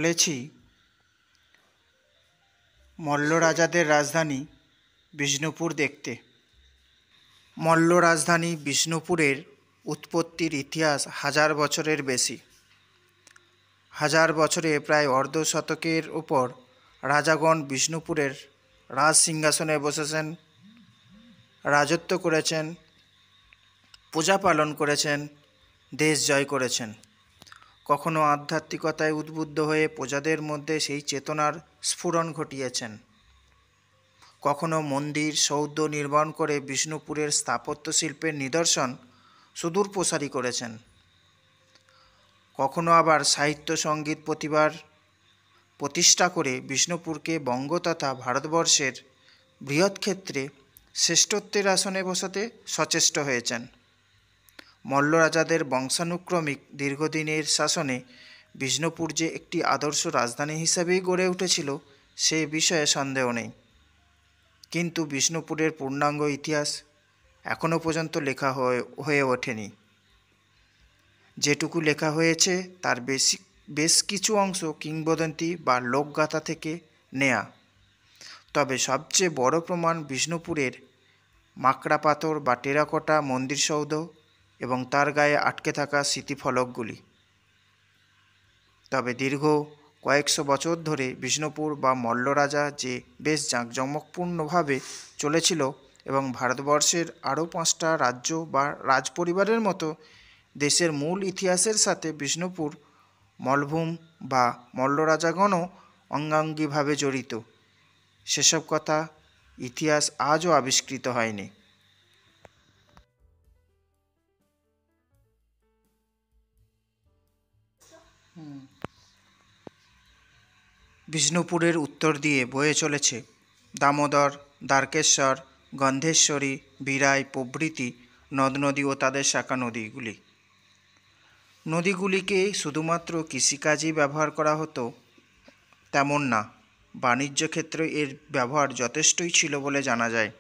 চলেছি মল্ল রাজাদের রাজধানী বিষ্ণুপুর দেখতে। মল্ল রাজধানী বিষ্ণুপুরের উৎপত্তির ইতিহাস 1000 বছরের বেশি। 1000 বছরে প্রায় অর্ধ শতকের ওপর রাজাগণ বিষ্ণুপুরের রাজ সিংহাসনে বসেছেন, রাজত্ব করেছেন, পূজা পালন করেছেন, দেশ জয় করেছেন। কখনো আধ্যাত্মিকতায় উদ্বুদ্ধ হয়ে প্রজাদের মধ্যে সেই চেতনার স্ফুরণ ঘটিয়েছেন, কখনো মন্দির সৌধ নির্মাণ করে বিষ্ণুপুরের স্থাপত্য শিল্পের নিদর্শন সুদূর প্রসারী করেছেন, কখনো আবার সাহিত্য সঙ্গীত প্রতিভার প্রতিষ্ঠা করে বিষ্ণুপুরকে বঙ্গ তথা ভারতবর্ষের বৃহৎ ক্ষেত্রে শ্রেষ্ঠত্বের আসনে বসাতে সচেষ্ট হয়েছেন। মল্ল রাজাদের বংশানুক্রমিক দীর্ঘদিনের শাসনে বিষ্ণুপুর যে একটি আদর্শ রাজধানী হিসেবেই গড়ে উঠেছিল সে বিষয়ে সন্দেহ নেই। কিন্তু বিষ্ণুপুরের পূর্ণাঙ্গ ইতিহাস এখনও পর্যন্ত লেখা হয়ে ওঠেনি। যেটুকু লেখা হয়েছে তার বেশ কিছু অংশ কিংবদন্তি বা লোকগাথা থেকে নেয়া। তবে সবচেয়ে বড় প্রমাণ বিষ্ণুপুরের মাকড়া পাথর বা টেরাকোটা মন্দির সৌধ এবং তার গায়ে আটকে থাকা স্মৃতিফলকগুলি। তবে দীর্ঘ কয়েকশো বছর ধরে বিষ্ণুপুর বা মল্ল রাজা যে বেশ জাঁকজমকপূর্ণভাবে চলেছিল এবং ভারতবর্ষের আরও 5টা রাজ্য বা রাজপরিবারের মতো দেশের মূল ইতিহাসের সাথে বিষ্ণুপুর মলভূম বা মল্ল রাজাগণও অঙ্গাঙ্গিভাবে জড়িত, সেসব কথা ইতিহাস আজও আবিষ্কৃত হয়নি। বিষ্ণুপুরের উত্তর দিয়ে বয়ে চলেছে দামোদর, দ্বারকেশ্বর, গন্ধেশ্বরী, বিরাই প্রভৃতি নদ নদী ও তাদের শাখা নদীগুলি। নদীগুলিকে শুধুমাত্র কৃষিকাজেই ব্যবহার করা হতো তেমন না, বাণিজ্য ক্ষেত্রে এর ব্যবহার যথেষ্টই ছিল বলে জানা যায়।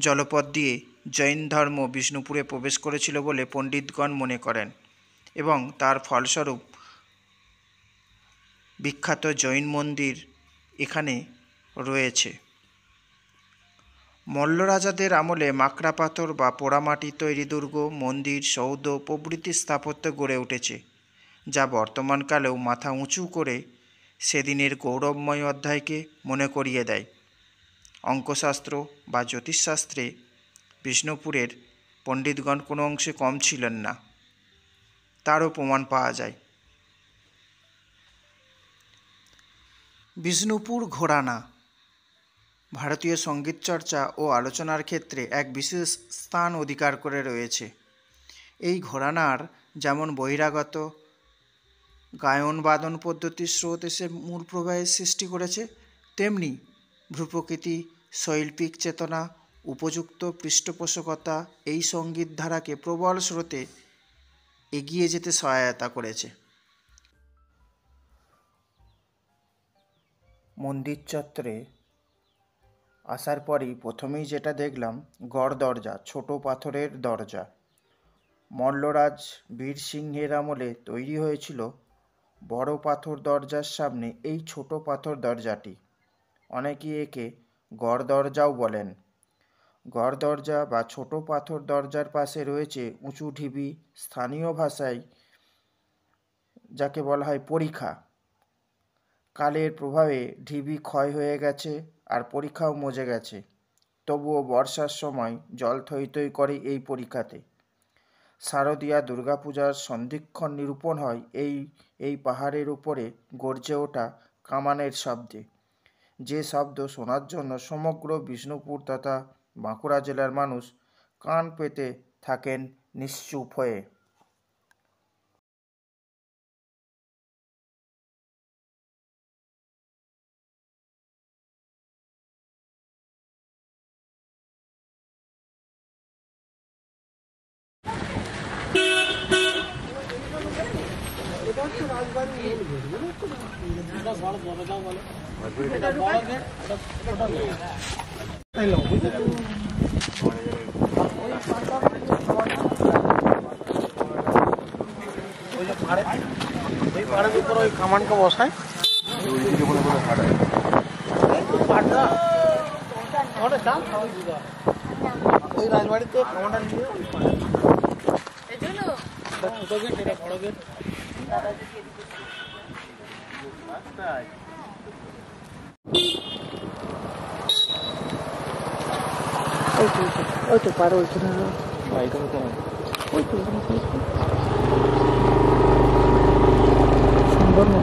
জলপথ দিয়ে জৈন ধর্ম বিষ্ণুপুরে প্রবেশ করেছিল বলে পণ্ডিতগণ মনে করেন এবং তার ফলস্বরূপ বিখ্যাত জৈন মন্দির এখানে রয়েছে। মল্ল রাজাদের আমলে মাকড়া পাথর বা পোড়ামাটি তৈরি দুর্গ, মন্দির, সৌধ প্রভৃতি স্থাপত্য গড়ে উঠেছে, যা বর্তমানকালেও মাথা উঁচু করে সেদিনের গৌরবময় অধ্যায়কে মনে করিয়ে দেয়। অঙ্কশাস্ত্র বা জ্যোতিষশাস্ত্রে বিষ্ণুপুরের পণ্ডিতগণ কোনো অংশে কম ছিলেন না, তারও প্রমাণ পাওয়া যায়। বিষ্ণুপুর ঘরানা ভারতীয় সঙ্গীত চর্চা ও আলোচনার ক্ষেত্রে এক বিশেষ স্থান অধিকার করে রয়েছে। এই ঘরানার যেমন বহিরাগত গায়ন বাদন পদ্ধতির স্রোত এসে মূল প্রবাহের সৃষ্টি করেছে, তেমনি ভূপ্রকৃতি, শৈল্পিক চেতনা, উপযুক্ত পৃষ্ঠপোষকতা এই সঙ্গীত ধারাকে প্রবল স্রোতে এগিয়ে যেতে সহায়তা করেছে। মন্দির চত্বরে আসার পরই প্রথমেই যেটা দেখলাম গড় দরজা, ছোট পাথরের দরজা। মল্লরাজ বীর সিংহের আমলে তৈরি হয়েছিল বড় পাথর দরজার সামনে এই ছোট পাথর দরজাটি। অনেকেই একে গড় দরজাও বলেন। গড় দরজা বা ছোট পাথর দরজার পাশে রয়েছে উঁচু ঢিবি, স্থানীয় ভাষায় যাকে বলা হয় পরিখা। কালের প্রভাবে ঢিবি ক্ষয় হয়ে গেছে আর পরিখাও মজে গেছে, তবুও বর্ষার সময় জল থই থই করে এই পরিখাতে। শারদীয়া দুর্গাপূজার সন্ধিক্ষণ নিরূপণ হয় এই পাহাড়ের উপরে গর্জে ওঠা কামানের শব্দে, যে শব্দ শোনার জন্য সমগ্র বিষ্ণুপুর তথা বাঁকুড়া জেলার মানুষ কান পেতে থাকেন নিশ্চুপ হয়ে। কামানকে বসায় ওইদিকে বলে বলে ফাটায়। ওই রাজবাড়িতে কামানটা নিয়ে ওই তো পারো ওইখানে ওই তো সুন্দর না।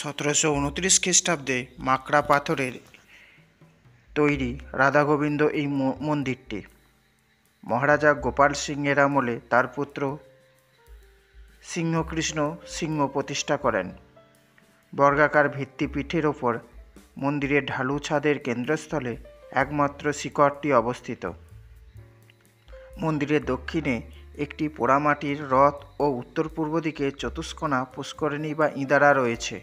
1729 খ্রিস্টাব্দে মাকড়া পাথরের তৈরি রাধা গোবিন্দ এই মন্দিরটি মহারাজা গোপাল সিংহের আমলে তার পুত্র সিংহকৃষ্ণ সিংহ প্রতিষ্ঠা করেন। বর্গাকার ভিত্তিপীঠের ওপর মন্দিরের ঢালু ছাদের কেন্দ্রস্থলে একমাত্র শিখরটি অবস্থিত। মন্দিরের দক্ষিণে একটি পোড়ামাটির রথ ও উত্তর পূর্ব দিকে চতুষ্কোণা পুষ্করিণী বা ইঁদারা রয়েছে।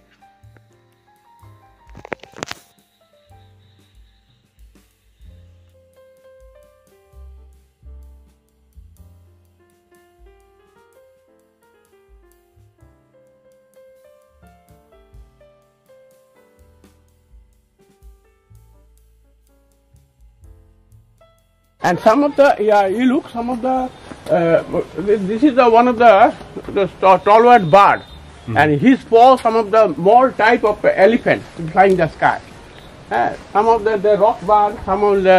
And some of the, you look, some of the, this is the one of the stalwart bird, and his paw, some of the more type of elephant flying the sky. Some of the rock bird, some of the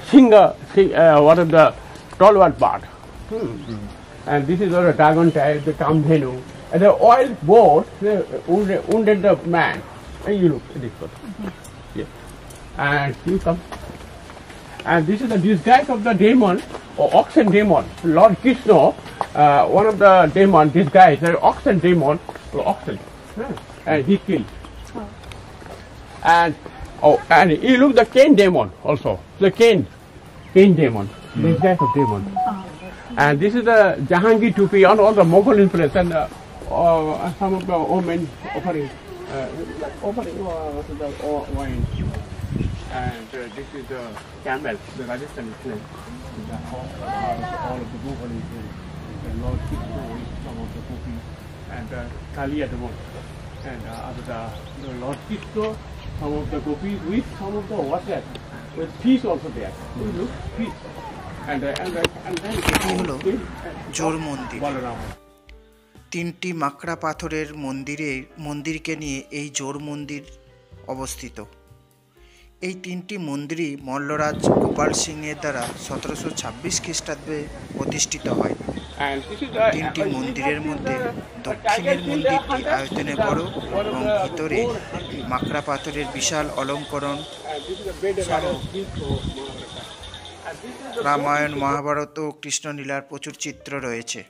singer, what of the stalwart bird. And this is the dragon type, the Kamdhenu. And the oil boat, wounded the man. And you look at this one. Yes. And you come. And this is the disguise of the demon, or oxen demon. Lord Krishna, one of the demon disguised, the oxen demon, oxen, and he killed. And you look the cane demon also, the cane demon, disguise of demon. And this is the Jahangir Tupi on all the Mughal influence, and some of the women offering wine. And this is the camel, the Rajasthani flag. All of the Mughal influence. The Lord Krishna with some of the Gopi, and Kali at the moment. And after the Lord Krishna, some of the Gopis with some of the water, with fish also there. Look, fish. And then এটি হলো জোর মন্দির। তিনটি মাকড়া পাথরের মন্দিরকে নিয়ে এই জোর মন্দির অবস্থিত। এই তিনটি মন্দিরই মল্লরাজ গোপাল সিংহের দ্বারা 1726 খ্রিস্টাব্দে প্রতিষ্ঠিত হয়। তিনটি মন্দিরের মধ্যে দক্ষিণের মন্দিরটি আয়তনে বড় এবং ভিতরে মাকড়া পাথরের বিশাল অলঙ্করণ সহ রামায়ণ, মহাভারত ও কৃষ্ণলীলার প্রচুর চিত্র রয়েছে।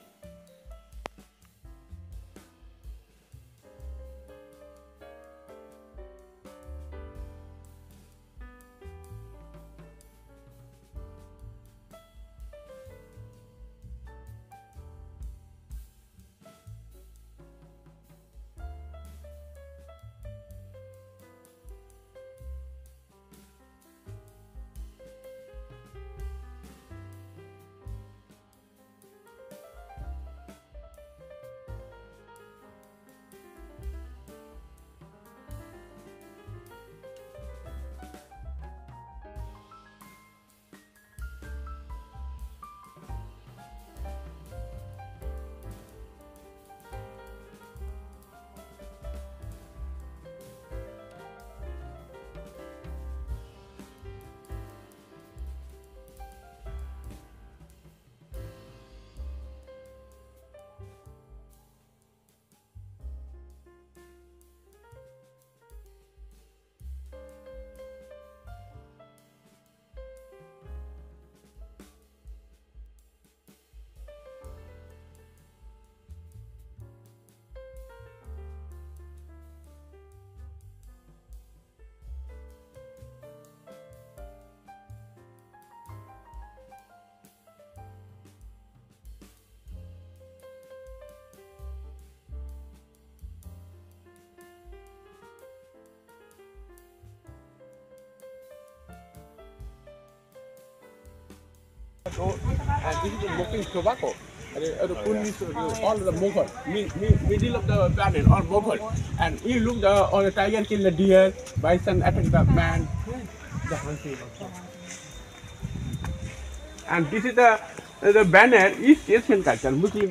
And this is the smoking tobacco. All the Mughal, middle of the planet, all Mughal. And you look on the tiger kill the deer, bison attack the man, the hunting. And this is the banner East Asian culture, Muslim.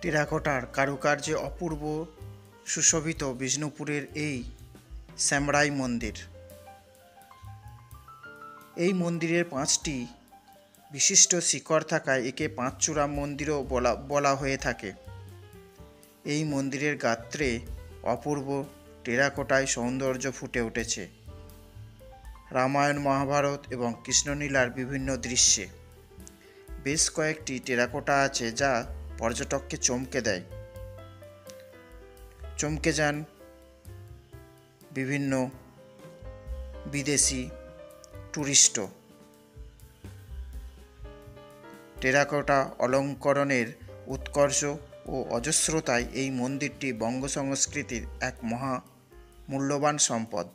টেরাকোটার কারুকার্যে অপূর্ব সুশোভিত বিষ্ণুপুরের এই শ্যামরাই মন্দির। এই মন্দিরের 5টি বিশিষ্ট শিখর থাকায় একে পাঁচচূড়া মন্দিরও বলা হয়ে থাকে। এই মন্দিরের গাত্রে অপূর্ব টেরাকোটায় সৌন্দর্য ফুটে উঠেছে রামায়ণ, মহাভারত এবং কৃষ্ণলীলার বিভিন্ন দৃশ্যে। বেশ কয়েকটি টেরাকোটা আছে যা পর্যটককে চমকে যান বিভিন্ন বিদেশি টুরিস্টও। টেরাকোটা অলঙ্করণের উৎকর্ষ ও অজস্রতায় এই মন্দিরটি বঙ্গ সংস্কৃতির এক মহা মূল্যবান সম্পদ।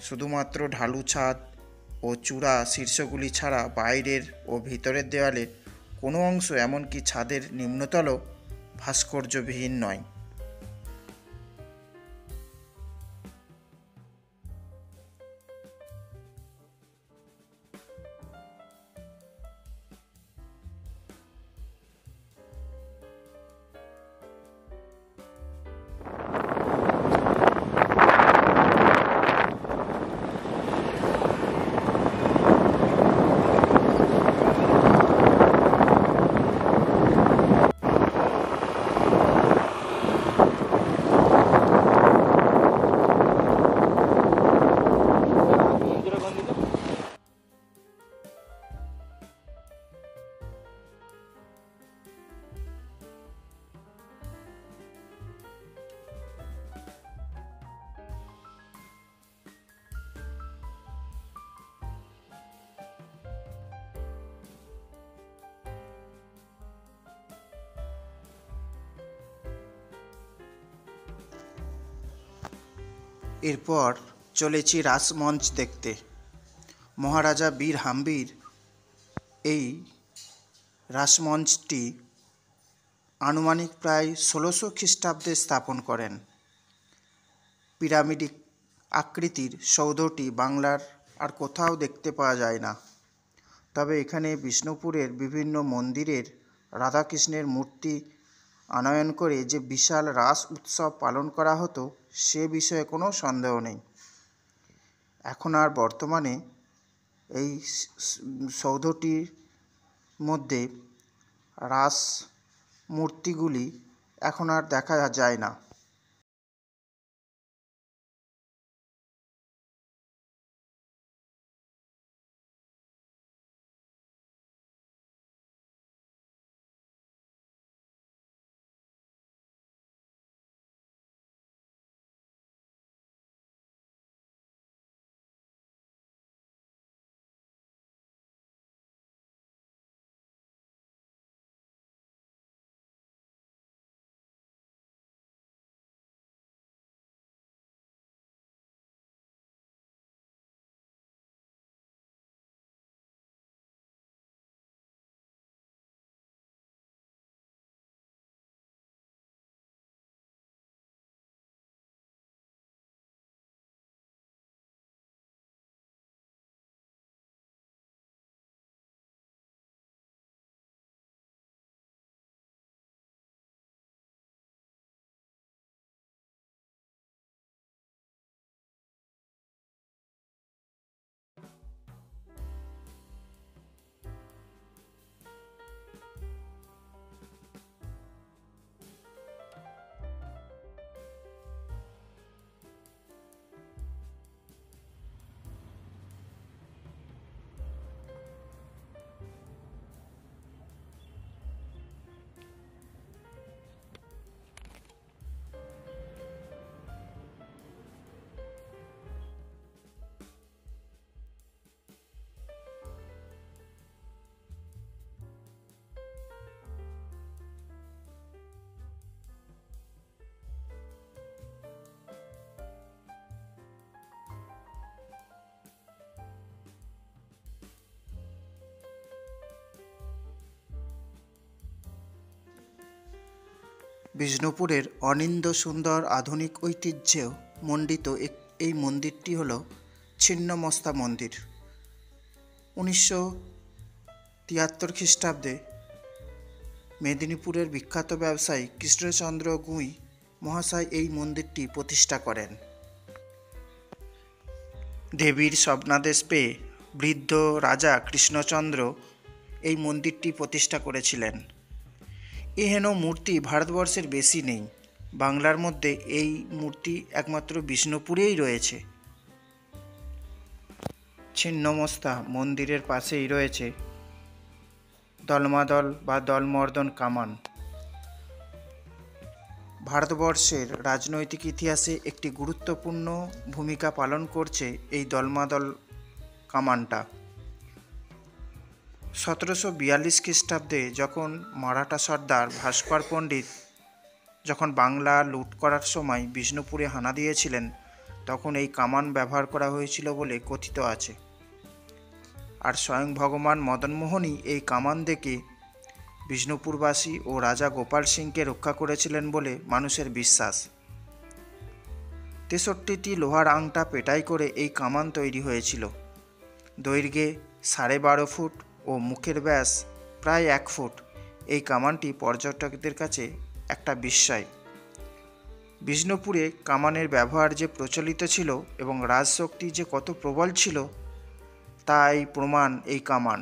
শুধুমাত্র ঢালু ছাদ ও চূড়া শীর্ষগুলি ছাড়া বাইরের ও ভিতরের দেওয়ালের কোনো অংশ, এমনকি ছাদের নিম্নতলও ভাস্কর্যবিহীন নয়। এরপর চলেছি রাসমঞ্চ দেখতে। মহারাজা বীর হাম্বির এই রাসমঞ্চটি আনুমানিক প্রায় 1600 খ্রিস্টাব্দে স্থাপন করেন। পিরামিডিক আকৃতির সৌধটি বাংলার আর কোথাও দেখতে পাওয়া যায় না। তবে এখানে বিষ্ণুপুরের বিভিন্ন মন্দিরের রাধাকৃষ্ণের মূর্তি আনয়ন করে যে বিশাল রাস উৎসব পালন করা হতো সে বিষয়ে কোনো সন্দেহ নেই। এখন আর বর্তমানে এই সৌধটির মধ্যে রাস মূর্তিগুলি এখন আর দেখা যায় না। বিষ্ণুপুরের অনিন্দ্য সুন্দর আধুনিক ঐতিহ্যেও মণ্ডিত এই মন্দিরটি হল ছিন্নমস্তা মন্দির। 1973 খ্রিস্টাব্দে মেদিনীপুরের বিখ্যাত ব্যবসায়ী কৃষ্ণচন্দ্র গুই মহাশয় এই মন্দিরটি প্রতিষ্ঠা করেন। দেবীর স্বপ্নাদেশ পেয়ে বৃদ্ধ রাজা কৃষ্ণচন্দ্র এই মন্দিরটি প্রতিষ্ঠা করেছিলেন। এহেন মূর্তি ভারতবর্ষের বেশি নেই, বাংলার মধ্যে এই মূর্তি একমাত্র বিষ্ণুপুরেই রয়েছে। ছিন্নমস্তা মন্দিরের পাশেই রয়েছে দলমাদল বা দলমর্দন কামান। ভারতবর্ষের রাজনৈতিক ইতিহাসে একটি গুরুত্বপূর্ণ ভূমিকা পালন করছে এই দলমাদল কামানটা। 1742 খ্রিস্টাব্দে যখন মারাঠা সর্দার ভাস্কর পণ্ডিত যখন বাংলা লুট করার সময় বিষ্ণুপুরে হানা দিয়েছিলেন, তখন এই কামান ব্যবহার করা হয়েছিল বলে কথিত আছে। আর স্বয়ং ভগবান মদনমোহনই এই কামান দেখে বিষ্ণুপুরবাসী ও রাজা গোপাল সিংকে রক্ষা করেছিলেন বলে মানুষের বিশ্বাস। 63টি লোহার আংটা পেটাই করে এই কামান তৈরি হয়েছিল। দৈর্ঘ্যে 12.5 ফুট ও মুখের ব্যাস প্রায় 1 ফুট। এই কামানটি পর্যটকদের কাছে একটা বিস্ময়। বিষ্ণুপুরে কামানের ব্যবহার যে প্রচলিত ছিল এবং রাজশক্তি যে কত প্রবল ছিল তাই প্রমাণ এই কামান।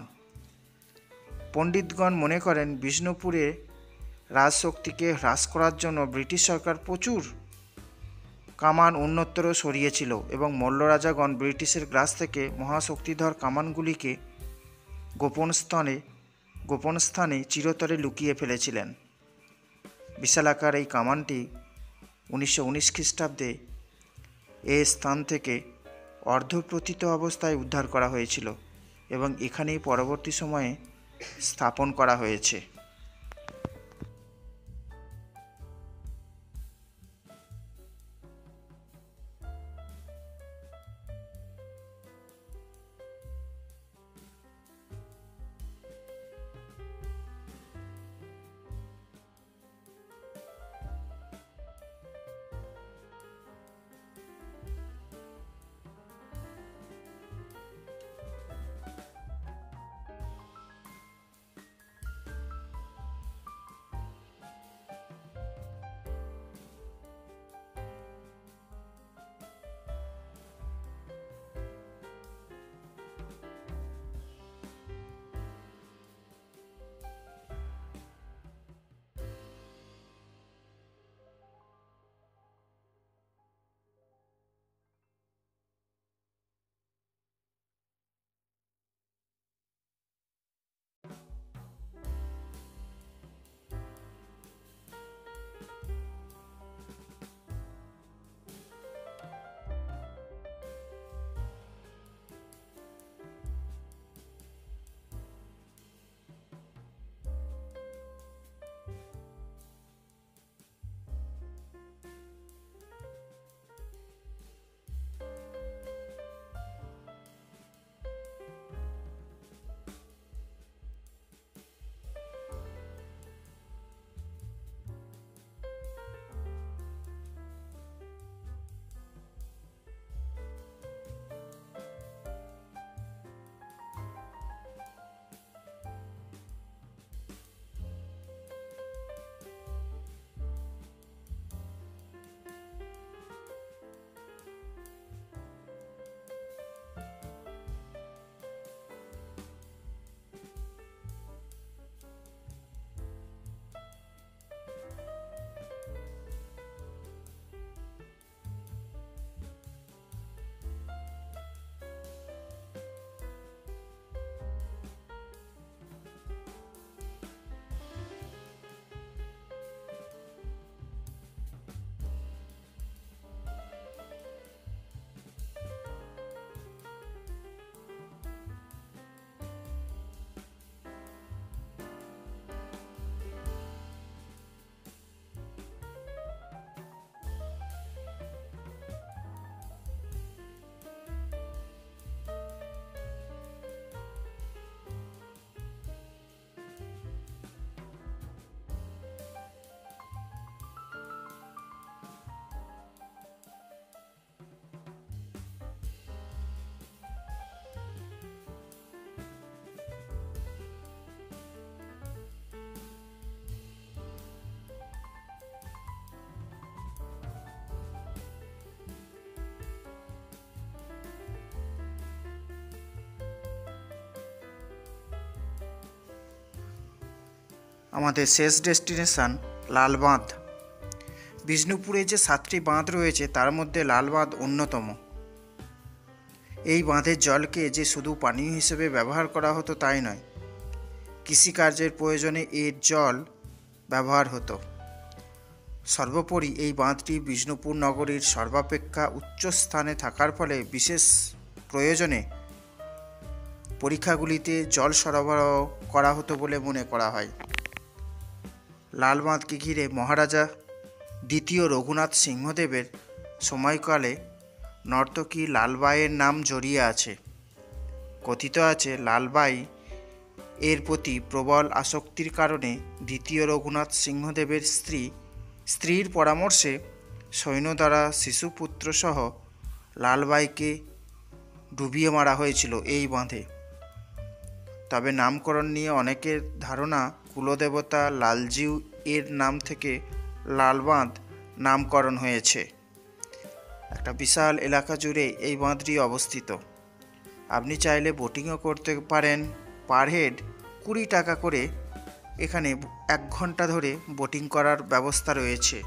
পণ্ডিতগণ মনে করেন বিষ্ণুপুরে রাজশক্তিকে হ্রাস করার জন্য ব্রিটিশ সরকার প্রচুর কামান অন্যত্র সরিয়েছিল এবং মল্ল রাজাগণ ব্রিটিশের গ্রাস থেকে মহাশক্তিধর কামানগুলিকে গোপন স্থানে চিরতরে লুকিয়ে ফেলেছিলেন। বিশালাকার এই কামানটি 1919 খ্রিস্টাব্দে এই স্থান থেকে অর্ধপ্রথিত অবস্থায় উদ্ধার করা হয়েছিল এবং এখানেই পরবর্তী সময়ে স্থাপন করা হয়েছে। আমাদের শেষ ডেস্টিনেশন লাল বাঁধ। বিষ্ণুপুরে যে 7টি বাঁধ রয়েছে তার মধ্যে লাল বাঁধ অন্যতম। এই বাঁধের জলকে যে শুধু পানীয় হিসেবে ব্যবহার করা হতো তাই নয়, কৃষিকার্যের প্রয়োজনে এর জল ব্যবহার হতো। সর্বোপরি এই বাঁধটি বিষ্ণুপুর নগরীর সর্বাপেক্ষা উচ্চ স্থানে থাকার ফলে বিশেষ প্রয়োজনে পরীক্ষাগুলিতে জল সরবরাহ করা হতো বলে মনে করা হয়। লাল বাঁধকে ঘিরে মহারাজা দ্বিতীয় রঘুনাথ সিংহদেবের সময়কালে নর্তকী লালবাইয়ের নাম জড়িয়ে আছে। কথিত আছে লালবাই এর প্রতি প্রবল আসক্তির কারণে দ্বিতীয় রঘুনাথ সিংহদেবের স্ত্রীর পরামর্শে সৈন্য দ্বারা শিশুপুত্র সহ লালবাইকে ডুবিয়ে মারা হয়েছিল এই বাঁধে। তবে নামকরণ নিয়ে অনেকের ধারণা কুলদেবতা লালজিউ এর নাম থেকে লাল বাঁধ নামকরণ হয়েছে। একটা বিশাল এলাকা জুড়ে এই বাঁধটি অবস্থিত। আপনি চাইলে বোটিংও করতে পারেন। পার হেড 20 টাকা করে এখানে 1 ঘন্টা ধরে বোটিং করার ব্যবস্থা রয়েছে।